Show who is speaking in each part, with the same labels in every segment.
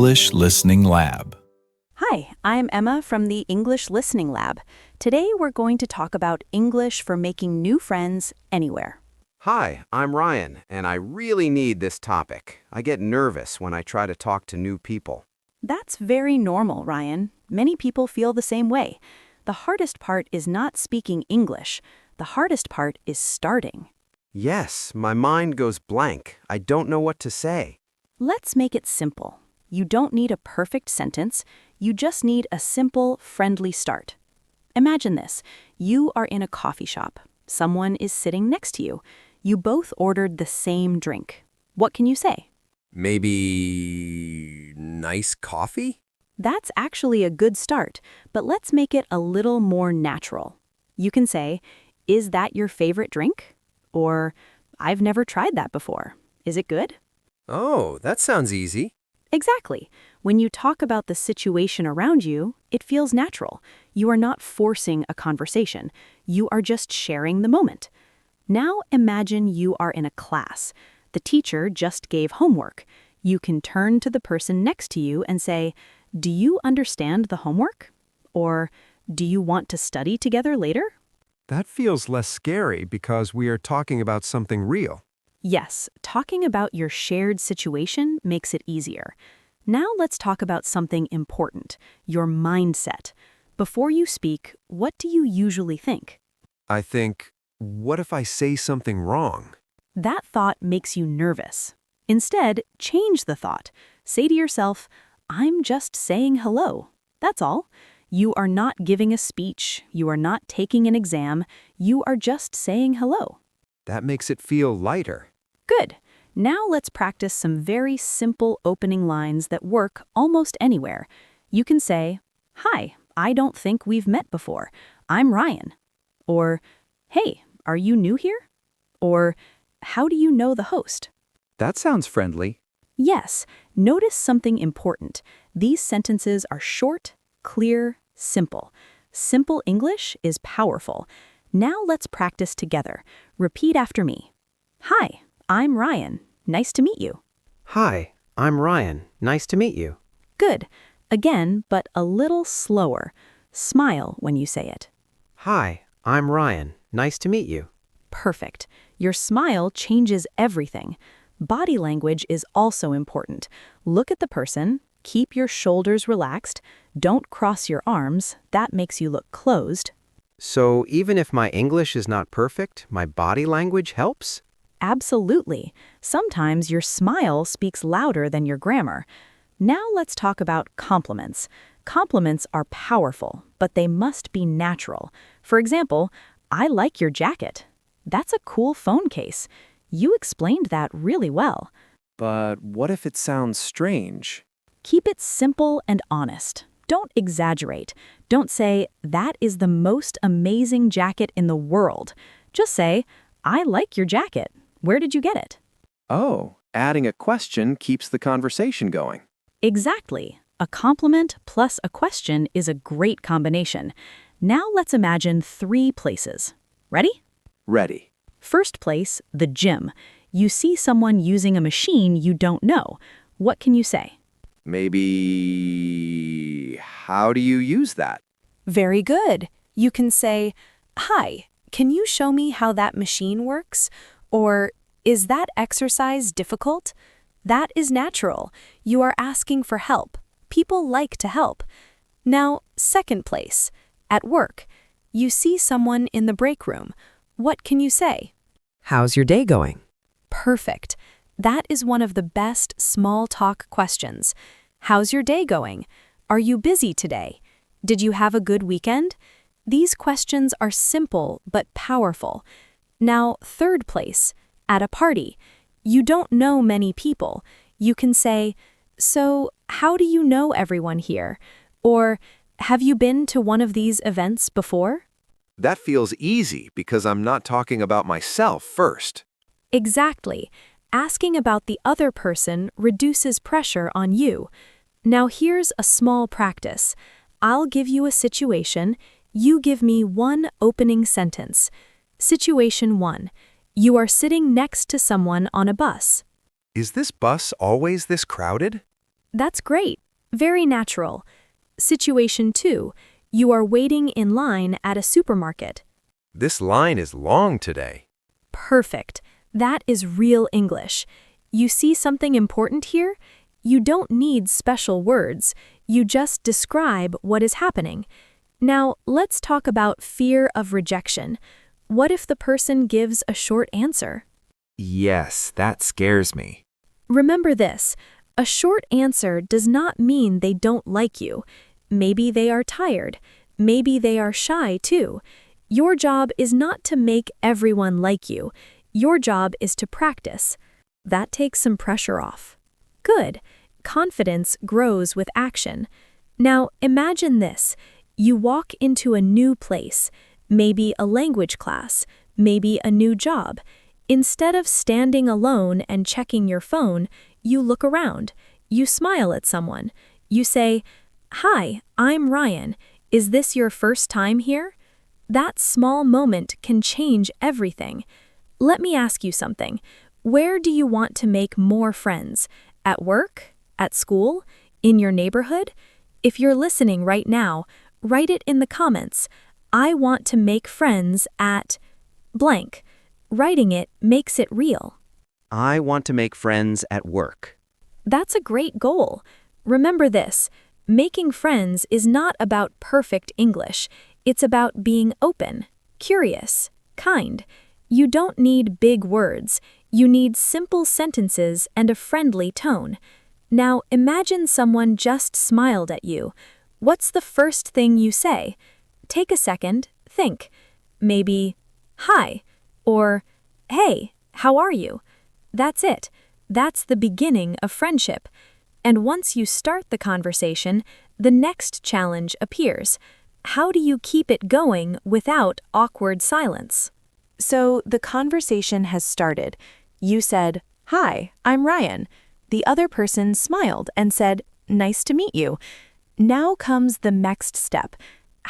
Speaker 1: English Listening Lab.
Speaker 2: Hi, I'm Emma from the English Listening Lab. Today we're going to talk about English for making new friends anywhere.
Speaker 3: Hi, I'm Ryan, and I really need this topic. I get nervous when I try to talk to new people.
Speaker 2: That's very normal, Ryan. Many people feel the same way. The hardest part is not speaking English. The hardest part is starting.
Speaker 3: Yes, my mind goes blank. I don't know what to say.
Speaker 2: Let's make it simple. You don't need a perfect sentence. You just need a simple, friendly start. Imagine this. You are in a coffee shop. Someone is sitting next to you. You both ordered the same drink. What can you say?
Speaker 4: Maybe nice coffee?
Speaker 2: That's actually a good start, but let's make it a little more natural. You can say, "Is that your favorite drink?" Or, "I've never tried that before. Is it good?"
Speaker 4: Oh, that sounds easy.
Speaker 2: Exactly. When you talk about the situation around you, it feels natural. You are not forcing a conversation. You are just sharing the moment. Now imagine you are in a class. The teacher just gave homework. You can turn to the person next to you and say, "Do you understand the homework?" Or, "Do you want to study together later?"
Speaker 5: That feels less scary because we are talking about something real.
Speaker 2: Yes, talking about your shared situation makes it easier. Now let's talk about something important, your mindset. Before you speak, what do you usually think?
Speaker 5: I think, what if I say something wrong?
Speaker 2: That thought makes you nervous. Instead, change the thought. Say to yourself, "I'm just saying hello." That's all. You are not giving a speech. You are not taking an exam. You are just saying hello.
Speaker 5: That makes it feel lighter.
Speaker 2: Good. Now let's practice some very simple opening lines that work almost anywhere. You can say, "Hi, I don't think we've met before. I'm Ryan." Or, "Hey, are you new here?" Or, "How do you know the host?"
Speaker 6: That sounds friendly.
Speaker 2: Yes, notice something important. These sentences are short, clear, simple. Simple English is powerful. Now let's practice together. Repeat after me. Hi, I'm Ryan. Nice to meet you.
Speaker 3: Hi, I'm Ryan. Nice to meet you.
Speaker 2: Good. Again, but a little slower. Smile when you say it.
Speaker 3: Hi, I'm Ryan. Nice to meet you.
Speaker 2: Perfect. Your smile changes everything. Body language is also important. Look at the person. Keep your shoulders relaxed. Don't cross your arms. That makes you look closed.
Speaker 3: So even if my English is not perfect, my body language helps?
Speaker 2: Absolutely. Sometimes your smile speaks louder than your grammar. Now let's talk about compliments. Compliments are powerful, but they must be natural. For example, "I like your jacket." That's a cool phone case. You explained that really well.
Speaker 6: But what if it sounds strange?
Speaker 2: Keep it simple and honest. Don't exaggerate. Don't say, "That is the most amazing jacket in the world." Just say, "I like your jacket. Where did you get it?"
Speaker 6: Oh, adding a question keeps the conversation going.
Speaker 2: Exactly. A compliment plus a question is a great combination. Now let's imagine 3 places. Ready?
Speaker 6: Ready.
Speaker 2: First place, the gym. You see someone using a machine you don't know. What can you say?
Speaker 6: Maybe, how do you use that?
Speaker 7: Very good. You can say, "Hi, can you show me how that machine works?" Or, "Is that exercise difficult?" That is natural. You are asking for help. People like to help. Now, second place, at work. You see someone in the break room. What can you say?
Speaker 8: How's your day going?
Speaker 7: Perfect. That is one of the best small talk questions. How's your day going? Are you busy today? Did you have a good weekend? These questions are simple but powerful. Now, third place, at a party. You don't know many people. You can say, "So, how do you know everyone here?" Or, "Have you been to one of these events before?"
Speaker 5: That feels easy because I'm not talking about myself first.
Speaker 7: Exactly. Asking about the other person reduces pressure on you. Now here's a small practice. I'll give you a situation. You give me one opening sentence. Situation 1. You are sitting next to someone on a bus.
Speaker 5: Is this bus always this crowded?
Speaker 7: That's great. Very natural. Situation 2. You are waiting in line at a supermarket.
Speaker 4: This line is long today.
Speaker 7: Perfect. That is real English. You see something important here? You don't need special words. You just describe what is happening. Now, let's talk about fear of rejection. What if the person gives a short answer?
Speaker 5: Yes, that scares me.
Speaker 7: Remember this. A short answer does not mean they don't like you. Maybe they are tired. Maybe they are shy too. Your job is not to make everyone like you. Your job is to practice. That takes some pressure off. Good. Confidence grows with action. Now, imagine this. You walk into a new place, maybe a language class, maybe a new job. Instead of standing alone and checking your phone, you look around. You smile at someone. You say, "Hi, I'm Ryan. Is this your first time here?" That small moment can change everything. Let me ask you something. Where do you want to make more friends? At work? At school? In your neighborhood? If you're listening right now, write it in the comments. I want to make friends at blank. Writing it makes it real.
Speaker 3: I want to make friends at work.
Speaker 7: That's a great goal. Remember this. Making friends is not about perfect English. It's about being open, curious, kind. You don't need big words. You need simple sentences and a friendly tone. Now imagine someone just smiled at you. What's the first thing you say? Take a second, think. Maybe, "Hi," or "Hey, how are you?" That's it. That's the beginning of friendship. And once you start the conversation, the next challenge appears. How do you keep it going without awkward silence?
Speaker 2: So the conversation has started. You said, "Hi, I'm Ryan." The other person smiled and said, "Nice to meet you." Now comes the next step.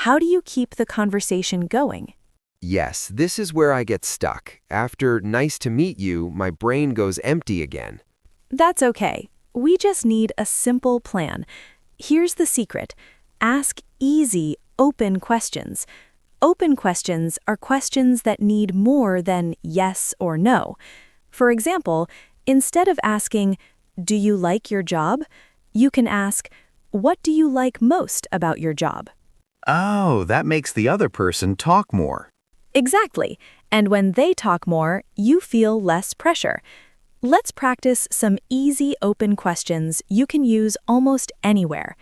Speaker 2: How do you keep the conversation going?
Speaker 4: Yes, this is where I get stuck. After "nice to meet you," my brain goes empty again.
Speaker 2: That's okay. We just need a simple plan. Here's the secret. Ask easy, open questions. Open questions are questions that need more than yes or no. For example, instead of asking, "Do you like your job?" you can ask, "What do you like most about your job?"
Speaker 5: Oh, that makes the other person talk more.
Speaker 2: Exactly. And when they talk more, you feel less pressure. Let's practice some easy open questions you can use almost anywhere.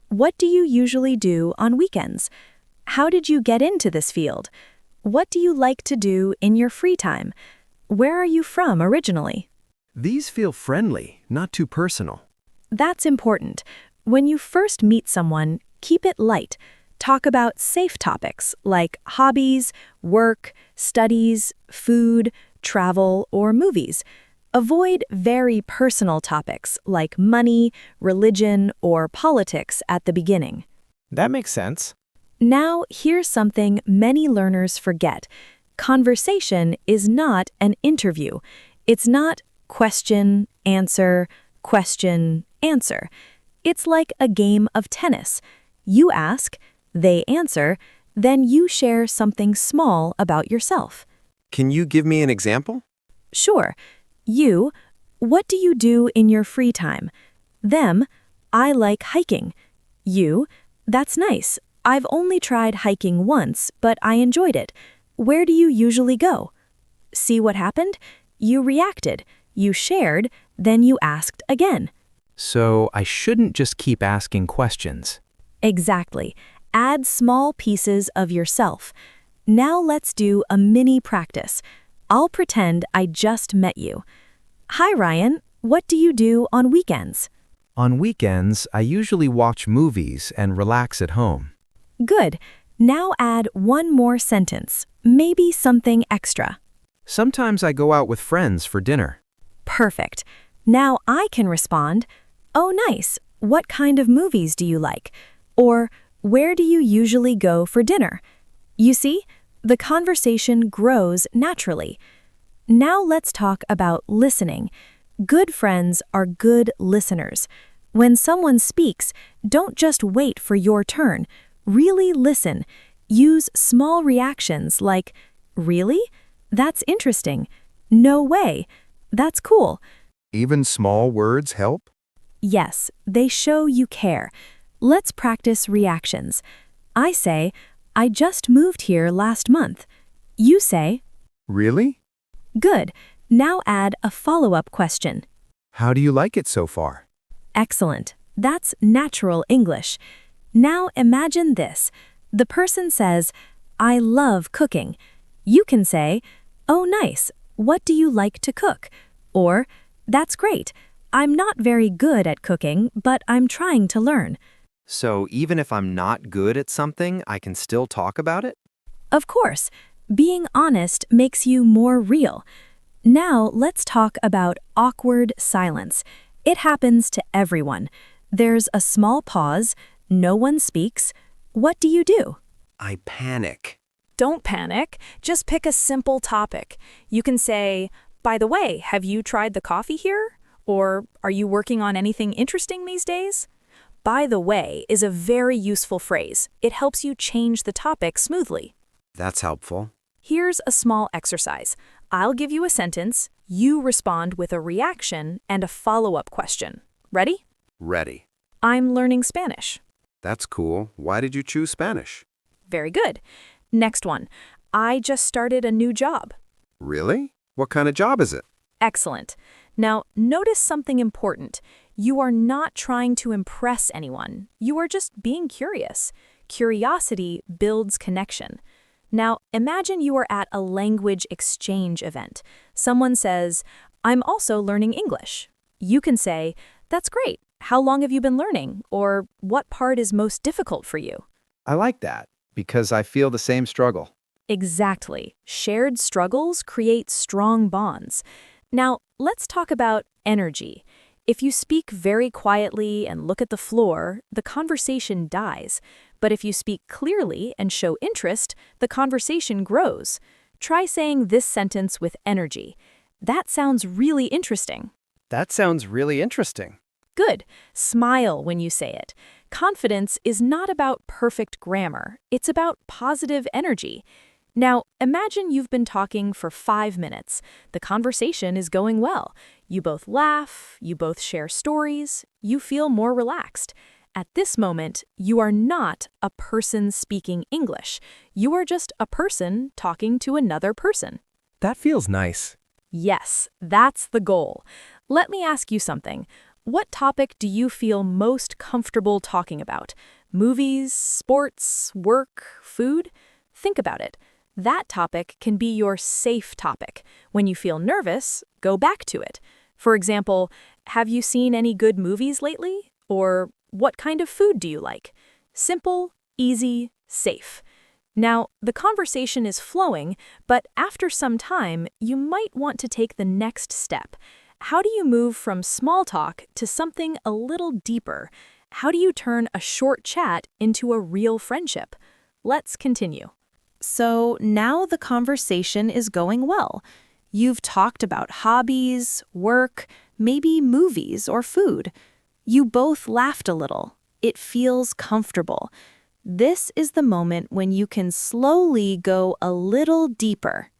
Speaker 2: What do you usually do on weekends? How did you get into this field? What do you like to do in your free time? Where are you from originally?
Speaker 6: These feel friendly, not too personal.
Speaker 2: That's important. When you first meet someone, keep it light. Talk about safe topics like hobbies, work, studies, food, travel, or movies. Avoid very personal topics like money, religion, or politics at the beginning.
Speaker 1: That makes sense.
Speaker 2: Now, here's something many learners forget. Conversation is not an interview. It's not question, answer, question, answer. It's like a game of tennis. You ask, they answer, then you share something small about yourself.
Speaker 5: Can you give me an example?
Speaker 2: Sure. You, what do you do in your free time? Them, I like hiking. You, that's nice. I've only tried hiking once, but I enjoyed it. Where do you usually go? See what happened? You reacted, you shared, then you asked again.
Speaker 1: So I shouldn't just keep asking questions.
Speaker 2: Exactly. Add small pieces of yourself. Now let's do a mini practice. I'll pretend I just met you. Hi, Ryan. What do you do on weekends?
Speaker 1: On weekends, I usually watch movies and relax at home.
Speaker 2: Good. Now add one more sentence, maybe something extra.
Speaker 1: Sometimes I go out with friends for dinner.
Speaker 2: Perfect. Now I can respond, "Oh, nice. What kind of movies do you like?" Or, "Where do you usually go for dinner?" You see, the conversation grows naturally. Now let's talk about listening. Good friends are good listeners.
Speaker 7: When someone speaks, don't just wait for your turn. Really listen. Use small reactions like, "Really? That's interesting. No way. That's cool."
Speaker 5: Even small words help?
Speaker 7: Yes, they show you care. Let's practice reactions. I say, "I just moved here last month." You say,
Speaker 5: Really?
Speaker 7: "Good." Now add a follow-up question.
Speaker 5: How do you like it so far?
Speaker 7: Excellent. That's natural English. Now imagine this. The person says, "I love cooking." You can say, "Oh, nice. What do you like to cook?" Or, "That's great. I'm not very good at cooking, but I'm trying to learn."
Speaker 4: So even if I'm not good at something, I can still talk about it?
Speaker 7: Of course, being honest makes you more real. Now let's talk about awkward silence. It happens to everyone. There's a small pause, no one speaks. What do you do?
Speaker 3: I panic.
Speaker 2: Don't panic. Just pick a simple topic. You can say, "By the way, have you tried the coffee here?" Or, "Are you working on anything interesting these days?" "By the way" is a very useful phrase. It helps you change the topic smoothly.
Speaker 3: That's helpful.
Speaker 2: Here's a small exercise. I'll give you a sentence. You respond with a reaction and a follow-up question. Ready?
Speaker 3: Ready.
Speaker 2: "I'm learning Spanish."
Speaker 3: That's cool. Why did you choose Spanish?
Speaker 2: Very good. Next one. "I just started a new job."
Speaker 3: Really? What kind of job is it?
Speaker 2: Excellent. Now, notice something important. You are not trying to impress anyone. You are just being curious. Curiosity builds connection. Now, imagine you are at a language exchange event. Someone says, "I'm also learning English." You can say, "That's great. How long have you been learning?" Or, "What part is most difficult for you?"
Speaker 6: I like that because I feel the same struggle.
Speaker 2: Exactly. Shared struggles create strong bonds. Now, let's talk about energy. If you speak very quietly and look at the floor, the conversation dies. But if you speak clearly and show interest, the conversation grows. Try saying this sentence with energy. "That sounds really interesting."
Speaker 6: That sounds really interesting.
Speaker 2: Good. Smile when you say it. Confidence is not about perfect grammar. It's about positive energy. Now, imagine you've been talking for 5 minutes. The conversation is going well. You both laugh, you both share stories, you feel more relaxed. At this moment, you are not a person speaking English. You are just a person talking to another person.
Speaker 1: That feels nice.
Speaker 2: Yes, that's the goal. Let me ask you something. What topic do you feel most comfortable talking about? Movies, sports, work, food? Think about it. That topic can be your safe topic. When you feel nervous, go back to it. For example, have you seen any good movies lately? Or what kind of food do you like? Simple, easy, safe. Now, the conversation is flowing, but after some time, you might want to take the next step. How do you move from small talk to something a little deeper? How do you turn a short chat into a real friendship? Let's continue. So now the conversation is going well. You've talked about hobbies, work, maybe movies or food. You both laughed a little. It feels comfortable. This is the moment when you can slowly go a little deeper.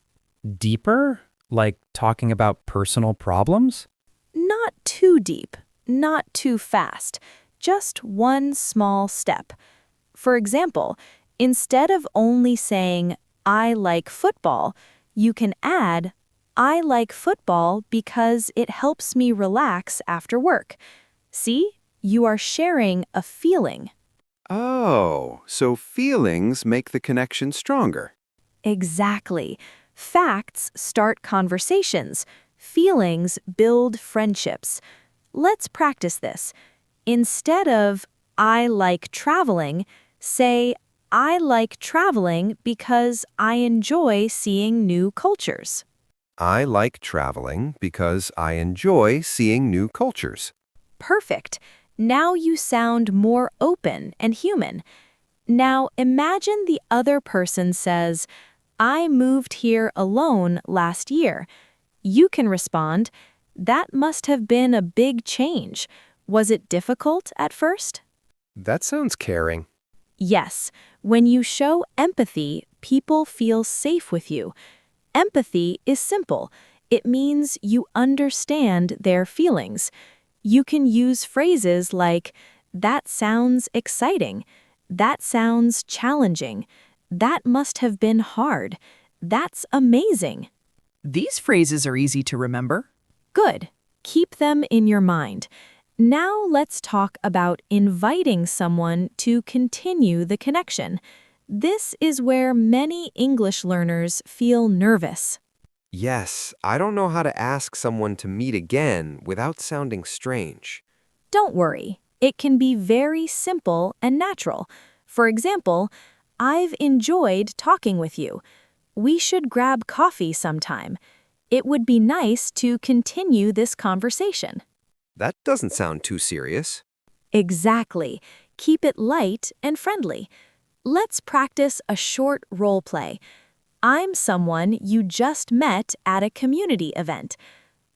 Speaker 1: Deeper? Like talking about personal problems?
Speaker 2: Not too deep, not too fast, just one small step. For example, instead of only saying, "I like football," you can add, "I like football because it helps me relax after work." See, you are sharing a feeling.
Speaker 5: Oh, so feelings make the connection stronger.
Speaker 2: Exactly. Facts start conversations. Feelings build friendships. Let's practice this. Instead of, "I like traveling," say, "I like traveling because I enjoy seeing new cultures."
Speaker 5: I like traveling because I enjoy seeing new cultures.
Speaker 2: Perfect. Now you sound more open and human. Now imagine the other person says, "I moved here alone last year." You can respond, "That must have been a big change. Was it difficult at first?
Speaker 4: That sounds caring.
Speaker 2: Yes, when you show empathy, people feel safe with you. Empathy is simple. It means you understand their feelings. You can use phrases like, "That sounds exciting," "That sounds challenging," "That must have been hard," "That's amazing."
Speaker 9: These phrases are easy to remember.
Speaker 2: Good. Keep them in your mind. Now let's talk about inviting someone to continue the connection. This is where many English learners feel nervous.
Speaker 4: Yes, I don't know how to ask someone to meet again without sounding strange.
Speaker 2: Don't worry. It can be very simple and natural. For example, "I've enjoyed talking with you. We should grab coffee sometime. It would be nice to continue this conversation."
Speaker 4: That doesn't sound too serious.
Speaker 2: Exactly. Keep it light and friendly. Let's practice a short role play. I'm someone you just met at a community event.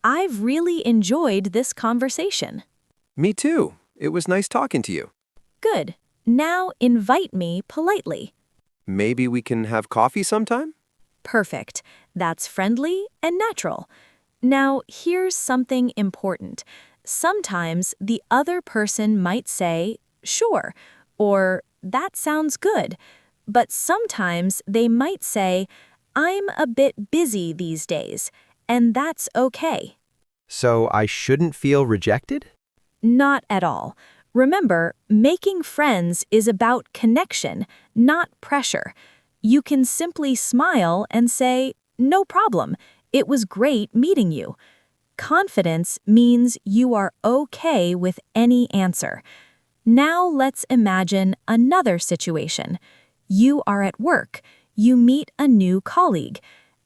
Speaker 2: I've really enjoyed this conversation.
Speaker 4: Me too. It was nice talking to you.
Speaker 2: Good. Now invite me politely.
Speaker 4: Maybe we can have coffee sometime?
Speaker 2: Perfect. That's friendly and natural. Now, here's something important. Sometimes the other person might say, "Sure," or "That sounds good." But sometimes they might say, "I'm a bit busy these days," and that's okay.
Speaker 1: So I shouldn't feel rejected?
Speaker 2: Not at all. Remember, making friends is about connection, not pressure. You can simply smile and say, "No problem. It was great meeting you." Confidence means you are okay with any answer. Now let's imagine another situation. You are at work. You meet a new colleague.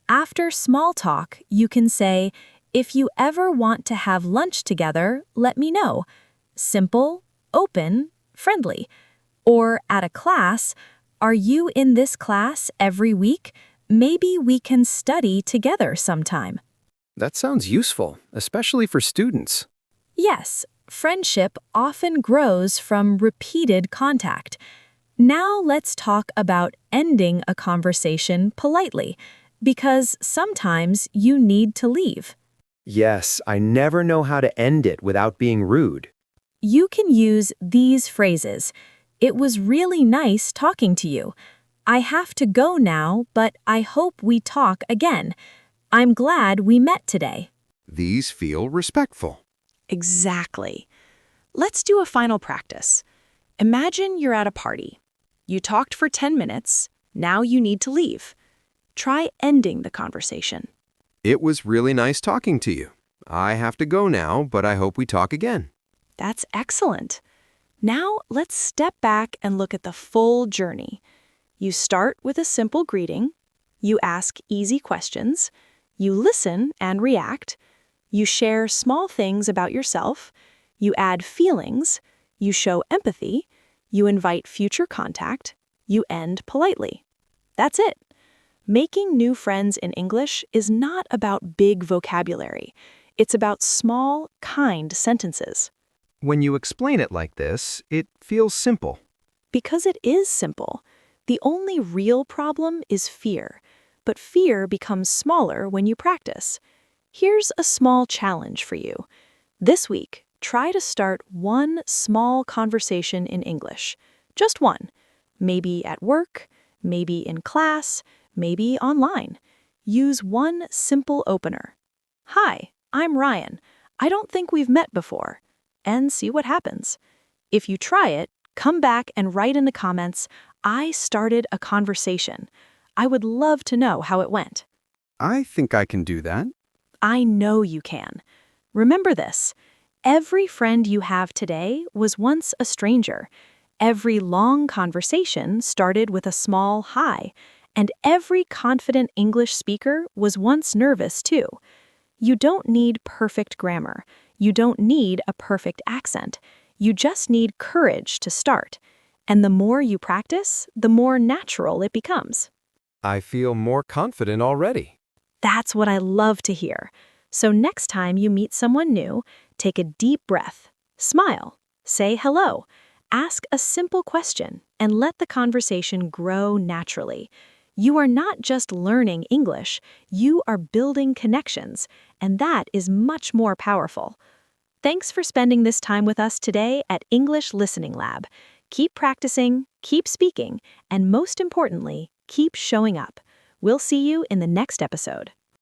Speaker 2: After small talk, you can say, "If you ever want to have lunch together, let me know." Simple, open, friendly. Or at a class, "Are you in this class every week? Maybe we can study together sometime."
Speaker 6: That sounds useful, especially for students.
Speaker 2: Yes, friendship often grows from repeated contact. Now let's talk about ending a conversation politely, because sometimes you need to leave.
Speaker 1: Yes, I never know how to end it without being rude.
Speaker 2: You can use these phrases. "It was really nice talking to you. I have to go now, but I hope we talk again. I'm glad we met today."
Speaker 3: These feel respectful.
Speaker 9: Exactly. Let's do a final practice. Imagine you're at a party. You talked for 10 minutes. Now you need to leave. Try ending the conversation.
Speaker 3: It was really nice talking to you. I have to go now, but I hope we talk again.
Speaker 9: That's excellent. Now let's step back and look at the full journey. You start with a simple greeting. You ask easy questions. You listen and react. You share small things about yourself. You add feelings. You show empathy. You invite future contact. You end politely. That's it. Making new friends in English is not about big vocabulary. It's about small, kind sentences.
Speaker 1: When you explain it like this, it feels simple.
Speaker 9: Because it is simple. The only real problem is fear. But fear becomes smaller when you practice. Here's a small challenge for you. This week, try to start one small conversation in English. Just one. Maybe at work, maybe in class, maybe online. Use one simple opener. "Hi, I'm Ryan. I don't think we've met before." And see what happens. If you try it, come back and write in the comments, "I started a conversation." I would love to know how it went.
Speaker 6: I think I can do that.
Speaker 2: I know you can. Remember this. Every friend you have today was once a stranger. Every long conversation started with a small hi, and every confident English speaker was once nervous too. You don't need perfect grammar. You don't need a perfect accent. You just need courage to start. And the more you practice, the more natural it becomes.
Speaker 1: I feel more confident already.
Speaker 2: That's what I love to hear. So next time you meet someone new, take a deep breath.
Speaker 9: Smile, say hello, ask a simple question, and let the conversation grow naturally. You are not just learning English, you are building connections, and that is much more powerful. Thanks for spending this time with us today at English Listening Lab. Keep practicing, keep speaking, and most importantly, keep showing up. We'll see you in the next episode.